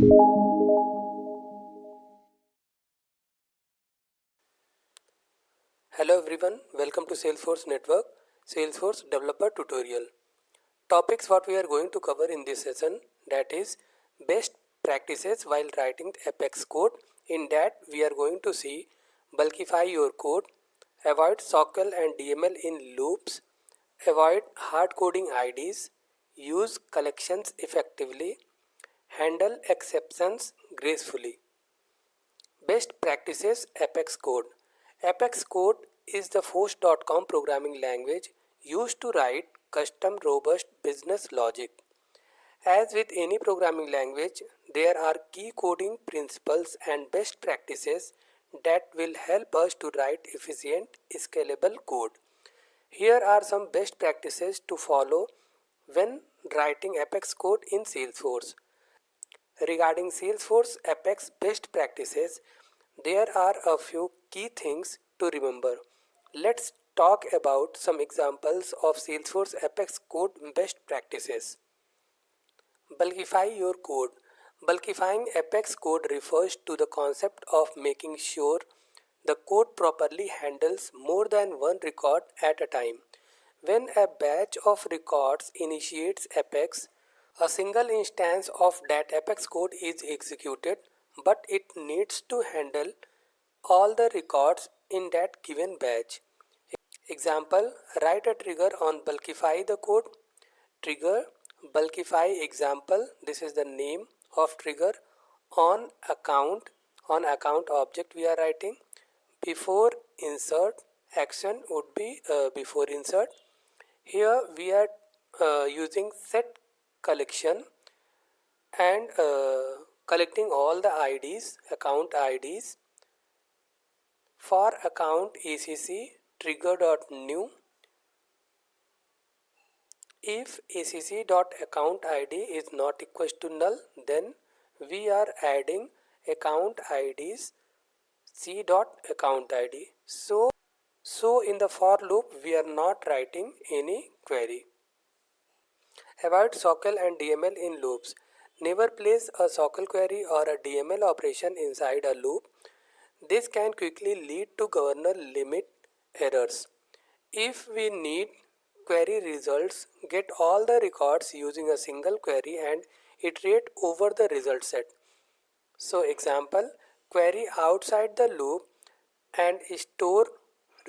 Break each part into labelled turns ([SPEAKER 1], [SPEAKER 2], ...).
[SPEAKER 1] Hello everyone, welcome to Salesforce Network, Salesforce Developer Tutorial. Topics what we are going to cover in this session, that is best practices while writing Apex code. In that we are going to see bulkify your code, avoid SOQL and DML in loops, avoid hard coding IDs, use collections effectively, handle exceptions gracefully. Best practices Apex Code. Apex Code is the Force.com programming language used to write custom robust business logic. As with any programming language, there are key coding principles and best practices that will help us to write efficient, scalable code. Here are some best practices to follow when writing Apex code in Salesforce. Regarding Salesforce Apex best practices, there are a few key things to remember. Let's talk about some examples of Salesforce Apex code best practices. Bulkify your code. Bulkifying Apex code refers to the concept of making sure the code properly handles more than one record at a time. When a batch of records initiates Apex, a single instance of that Apex code is executed, but it needs to handle all the records in that given batch. Example, write a trigger on bulkify the code. Trigger bulkify example, this is the name of trigger. On account object we are writing. Before insert, action would be before insert. Here we are using set collection and collecting all the IDs, account IDs. For account ACC trigger.new. If ACC.account ID is not equal to null, then we are adding account IDs c.account ID. So in the for loop we are not writing any query. Avoid SOQL and DML in loops. Never place a SOQL query or a DML operation inside a loop. This can quickly lead to governor limit errors. If we need query results, get all the records using a single query and iterate over the result set. So example, query outside the loop and store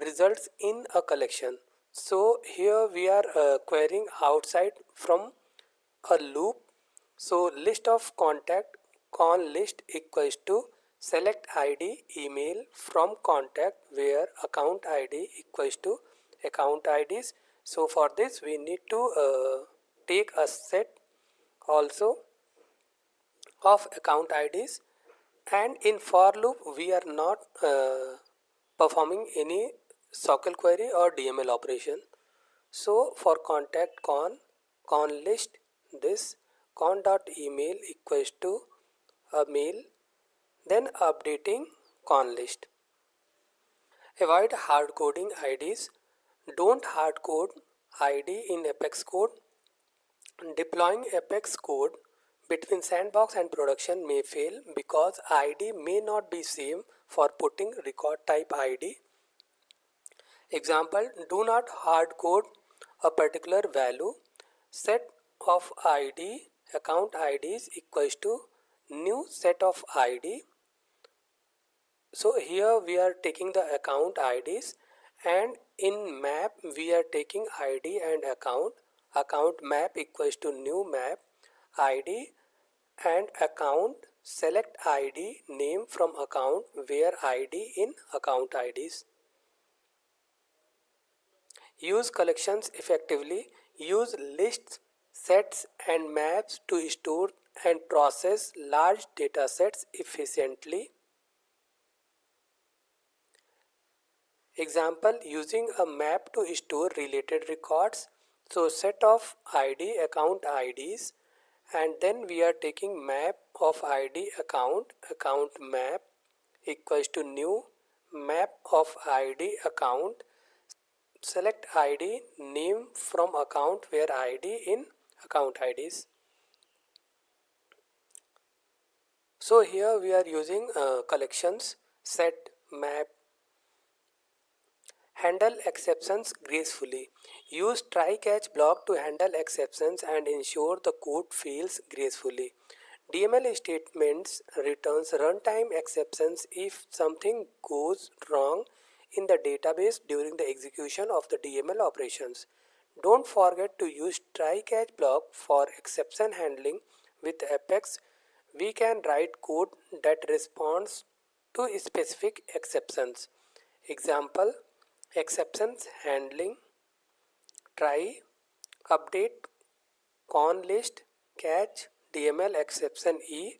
[SPEAKER 1] results in a collection. So here we are querying outside from a loop. So list of contact con list equals to select id email from contact where account id equals to account IDs. So for this we need to take a set also of account IDs, and in for loop we are not performing any SOQL query or DML operation. So for contact con list, this con dot email equals to a mail, then updating con list. Avoid hard coding IDs. Don't hard code ID in Apex code. Deploying Apex code between sandbox and production may fail because ID may not be same for putting record type ID. Example, do not hard code a particular value. Set of ID, account IDs equals to new set of ID. So here we are taking the account IDs, and in map we are taking ID and account map equals to new map ID and account select ID name from account where ID in account IDs. Use collections effectively. Use lists, sets and maps to store and process large data sets efficiently. Example, using a map to store related records. So set of ID account IDs, and then we are taking map of ID account map equals to new map of ID account, select ID name from account where ID in account IDs. So here we are using collections, set, map. Handle exceptions gracefully. Use try-catch block to handle exceptions and ensure the code fails gracefully. DML statements returns runtime exceptions if something goes wrong in the database during the execution of the DML operations. Don't forget to use try-catch block for exception handling. With Apex, we can write code that responds to specific exceptions. Example: exceptions handling, try, update, con list, catch, DML exception E,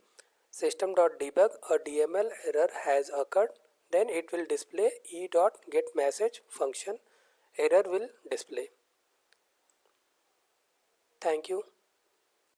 [SPEAKER 1] system.debug. A DML error has occurred, then it will display e.getMessage function. Error will display. Thank you.